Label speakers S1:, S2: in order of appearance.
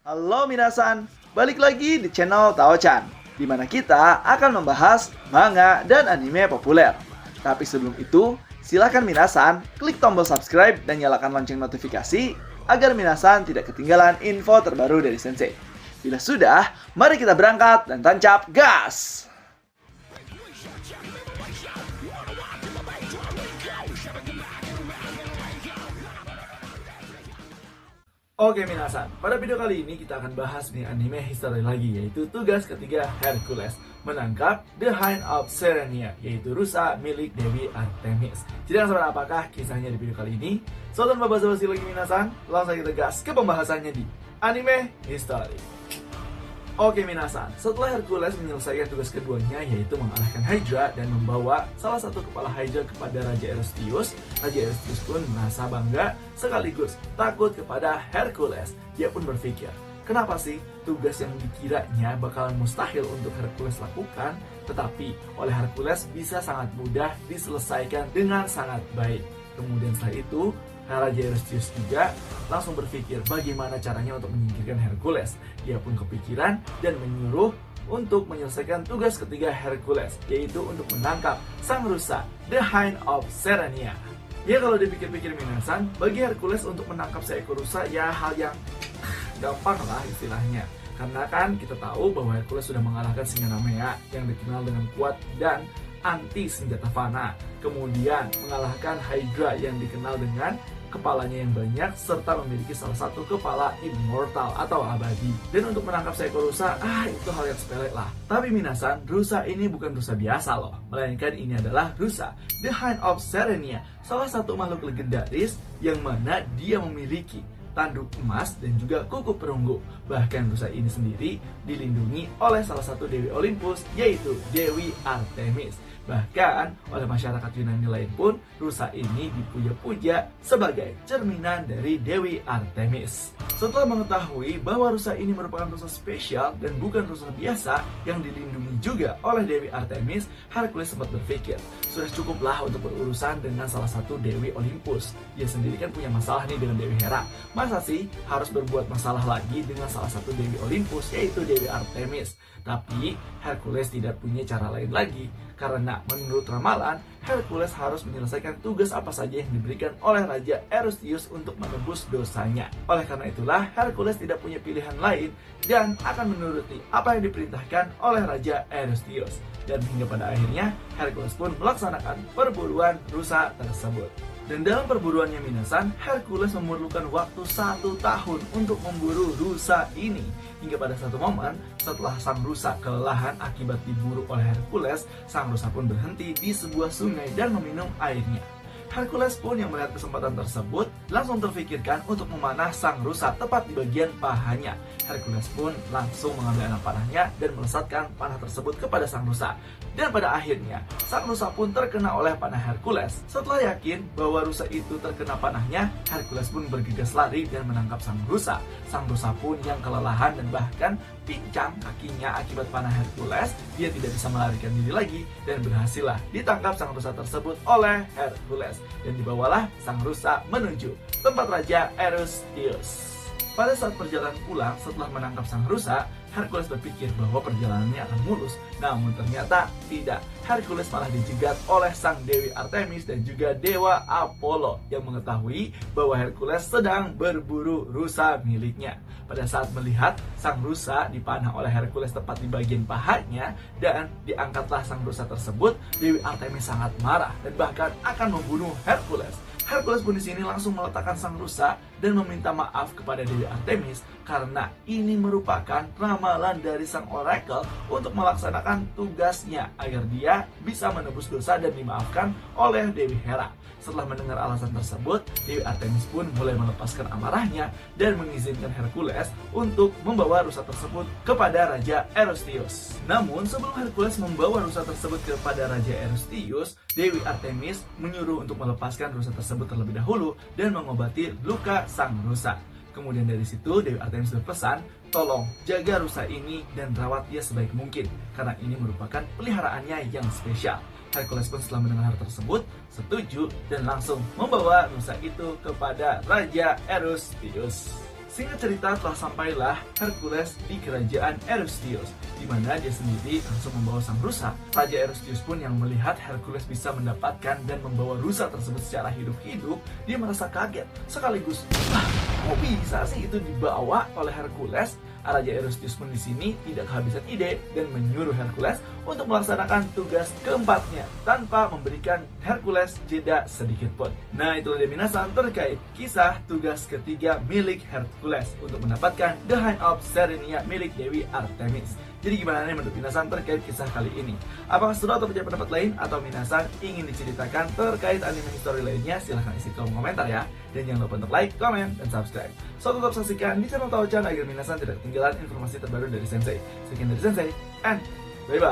S1: Halo minasan, balik lagi di channel Tao-chan, di mana kita akan membahas manga dan anime populer. Tapi sebelum itu, silakan minasan klik tombol subscribe dan nyalakan lonceng notifikasi agar minasan tidak ketinggalan info terbaru dari Sensei. Bila sudah, mari kita berangkat dan tancap gas! Oke minasan, pada video kali ini kita akan bahas nih anime history lagi, yaitu tugas ketiga Hercules menangkap The Hind of Serenia, yaitu rusa milik Dewi Artemis. Jadi langsung apakah kisahnya di video kali ini? So tanpa basa-basi lagi minasan, langsung kita gas ke pembahasannya di anime history. Oke minasan, setelah Hercules menyelesaikan tugas keduanya, yaitu mengalahkan Hydra dan membawa salah satu kepala Hydra kepada Raja Eurystheus, Raja Eurystheus pun merasa bangga sekaligus takut kepada Hercules. Dia pun berpikir, kenapa sih tugas yang dikiranya bakalan mustahil untuk Hercules lakukan, tetapi oleh Hercules bisa sangat mudah diselesaikan dengan sangat baik. Kemudian setelah itu, Raja Eurystheus juga langsung berpikir bagaimana caranya untuk menyingkirkan Hercules. Dia pun kepikiran dan menyuruh untuk menyelesaikan tugas ketiga Hercules, yaitu untuk menangkap sang rusa, The Hind of Serenia. Ya kalau dipikir-pikir minasan, bagi Hercules untuk menangkap seekor rusa ya hal yang gampang lah istilahnya. Karena kan kita tahu bahwa Hercules sudah mengalahkan singa Namea yang dikenal dengan kuat dan anti senjata fana. Kemudian mengalahkan Hydra yang dikenal dengan kepalanya yang banyak serta memiliki salah satu kepala immortal atau abadi. Dan untuk menangkap seekor rusa, itu hal yang sepele lah. Tapi minasan, rusa ini bukan rusa biasa loh, melainkan ini adalah rusa The Hind of Serenia, salah satu makhluk legendaris yang mana dia memiliki tanduk emas dan juga kuku perunggu. Bahkan rusa ini sendiri dilindungi oleh salah satu Dewi Olympus, yaitu Dewi Artemis. Bahkan oleh masyarakat Yunani lain pun, rusa ini dipuja-puja sebagai cerminan dari Dewi Artemis. Setelah mengetahui bahwa rusa ini merupakan rusa spesial dan bukan rusa biasa yang dilindungi juga oleh Dewi Artemis, Hercules sempat berpikir, sudah cukuplah untuk berurusan dengan salah satu Dewi Olympus. Dia sendiri kan punya masalah nih dengan Dewi Hera. Masa sih harus berbuat masalah lagi dengan salah satu Dewi Olympus, yaitu Dewi Artemis? Tapi Hercules tidak punya cara lain lagi, karena menurut ramalan, Hercules harus menyelesaikan tugas apa saja yang diberikan oleh Raja Eurystheus untuk menebus dosanya. Oleh karena itulah, Hercules tidak punya pilihan lain dan akan menuruti apa yang diperintahkan oleh Raja Eurystheus. Dan hingga pada akhirnya, Hercules pun melaksanakan perburuan rusa tersebut. Dan dalam perburuannya minasan, Hercules memerlukan waktu 1 tahun untuk memburu rusa ini. Hingga pada satu momen, setelah sang rusa kelelahan akibat diburu oleh Hercules, sang rusa pun berhenti di sebuah sungai dan meminum airnya. Hercules pun yang melihat kesempatan tersebut langsung terfikirkan untuk memanah sang rusa tepat di bagian pahanya. Hercules pun langsung mengambil anak panahnya dan melesatkan panah tersebut kepada sang rusa. Dan pada akhirnya, sang rusa pun terkena oleh panah Hercules. Setelah yakin bahwa rusa itu terkena panahnya, Hercules pun bergegas lari dan menangkap sang rusa. Sang rusa pun yang kelelahan dan bahkan pincang kakinya akibat panah Hercules, dia tidak bisa melarikan diri lagi dan berhasillah ditangkap sang rusa tersebut oleh Hercules. Dan dibawalah sang rusa menuju tempat Raja Eurystheus. Pada saat perjalanan pulang setelah menangkap sang rusa, Hercules berpikir bahwa perjalanannya akan mulus. Namun ternyata tidak. Hercules malah dijegat oleh sang Dewi Artemis dan juga Dewa Apollo yang mengetahui bahwa Hercules sedang berburu rusa miliknya. Pada saat melihat sang rusa dipanah oleh Hercules tepat di bagian pahanya dan diangkatlah sang rusa tersebut, Dewi Artemis sangat marah dan bahkan akan membunuh Hercules. Hercules pun di sini langsung meletakkan sang rusa dan meminta maaf kepada Dewi Artemis karena ini merupakan ramalan dari sang oracle untuk melaksanakan tugasnya agar dia bisa menebus dosa dan dimaafkan oleh Dewi Hera. Setelah mendengar alasan tersebut, Dewi Artemis pun mulai melepaskan amarahnya dan mengizinkan Hercules untuk membawa rusa tersebut kepada Raja Eurystheus. Namun sebelum Hercules membawa rusa tersebut kepada Raja Eurystheus, Dewi Artemis menyuruh untuk melepaskan rusa tersebut terlebih dahulu dan mengobati luka sang rusa. Kemudian dari situ Dewi Artemis berpesan, tolong jaga rusa ini dan rawat dia sebaik mungkin karena ini merupakan peliharaannya yang spesial. Hercules pun setelah mendengar hal tersebut setuju dan langsung membawa rusa itu kepada Raja Eurystheus. Singkat cerita, telah sampailah Hercules di kerajaan Eurystheus, di mana dia sendiri langsung membawa sang rusa. Raja Eurystheus pun yang melihat Hercules bisa mendapatkan dan membawa rusa tersebut secara hidup-hidup, dia merasa kaget sekaligus, kok bisa sih itu dibawa oleh Hercules? Raja Eurystheus pun di sini tidak kehabisan ide dan menyuruh Hercules untuk melaksanakan tugas keempatnya tanpa memberikan Hercules jeda sedikit pun. Nah, itulah dia minasan terkait kisah tugas ketiga milik Hercules untuk mendapatkan The Hand of Serenia milik Dewi Artemis. Jadi gimana nih menurut minasan terkait kisah kali ini? Apakah seru atau punya pendapat lain atau minasan ingin diceritakan terkait anime history lainnya? Silahkan isi kolom komentar ya. Dan jangan lupa untuk like, comment, dan subscribe. So tetap saksikan di channel Tao-chan agar minasan tidak ketinggalan informasi terbaru dari Sensei. Sekian dari Sensei, and bye-bye.